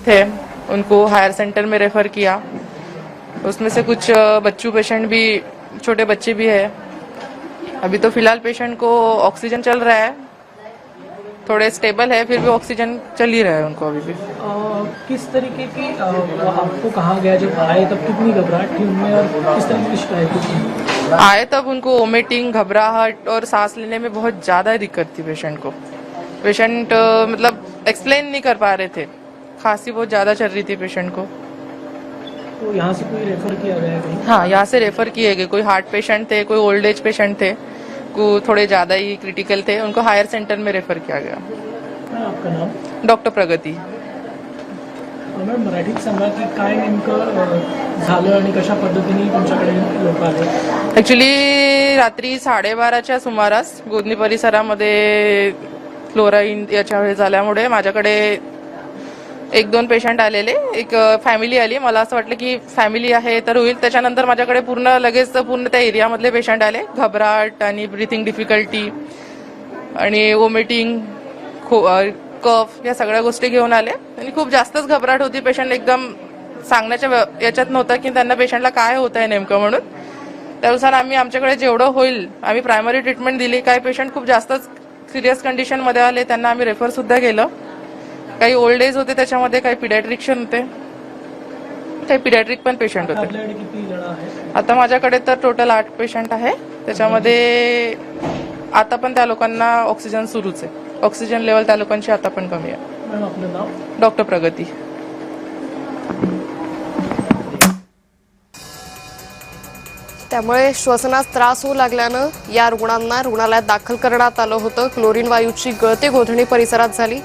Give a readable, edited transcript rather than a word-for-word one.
थे, उनको higher centre में रेफर किया। उसमें से कुछ बच्चों पेशेंट भी, छोटे बच्चे भी है। अभी तो फिलहाल पेशेंट को ऑक्सीजन चल रहा है, थोड़े स्टेबल है, फिर भी ऑक्सीजन चल ही रहा है उनको अभी भी। किस तरीके की आपको कहा गया जब आए तब कितनी घबराहट थी उनमें और किस तरह की शिकायत थी? आए तब उनको वोमिटिंग, घबराहट और सांस लेने में बहुत ज़्यादा दिक्कत थी पेशेंट को। पेशेंट मतलब एक्सप्लेन नहीं कर पा रहे थे, खांसी बहुत ज़्यादा चल रही थी पेशेंट को। तो यहाँ से कोई रेफर किया गया है कहीं? हाँ, यहाँ से रेफर किए गए। कोई हार्ट पेशेंट थे, कोई ओल्ड एज पेशेंट थे, को थोड़े ज़्यादा ही क्रिटिकल थे, उनको हायर सेंटर में रेफर किया गया। आपका नाम? डॉक्टर प्रगती। मॅडम मराठीत सांगा की काय नेमकं झालं आणि कशा पद्धतीने तुमच्याकडे लोक आले? ॲक्च्युली रात्री 12:30च्या सुमारास गोदनी परिसरामध्ये फ्लोराईन याच्या वेळी झाल्यामुळे माझ्याकडे 1-2 पेशंट आलेले, एक फॅमिली आली। मला असं वाटलं की फॅमिली आहे तर होईल, त्याच्यानंतर माझ्याकडे लगेच पूर्ण त्या एरियामधले पेशंट आले। घबराट आणि ब्रीथिंग डिफिकल्टी आणि वोमिटिंग, कफ या सगळ्या गोष्टी घेऊन आले आणि खूप जास्तच घबराट होती। पेशंट एकदम सांगण्याच्या याच्यात नव्हता की त्यांना पेशंटला काय होत आहे नेमकं म्हणून। त्यानुसार आम्ही आमच्याकडे जेवढं होईल आम्ही प्रायमरी ट्रीटमेंट दिली। काही पेशंट खूप जास्तच सिरियस कंडिशनमध्ये आले, त्यांना आम्ही रेफर सुद्धा केलं। काही ओल्ड एज होते, त्याच्यामध्ये काही पिडियाट्रिशियन होते, काही पिडियाट्रिक पण पेशंट होते। आपल्याकडे किती जण आहेत? आता माझ्याकडे तर टोटल 8 पेशंट आहे, त्याच्यामध्ये आता पण त्या लोकांना ऑक्सिजन सुरूच आहे। ऑक्सिजन लेवल त्या लोकांची आता पण कमी आहे। मॅडम आपलं नाव? डॉक्टर प्रगती। त्यामुळे श्वसनास त्रास होऊ लागल्यानं या रुग्णांना रुग्णालयात दाखल करण्यात आलं होतं। क्लोरीन वायूची गळती गोधणी परिसरात झाली।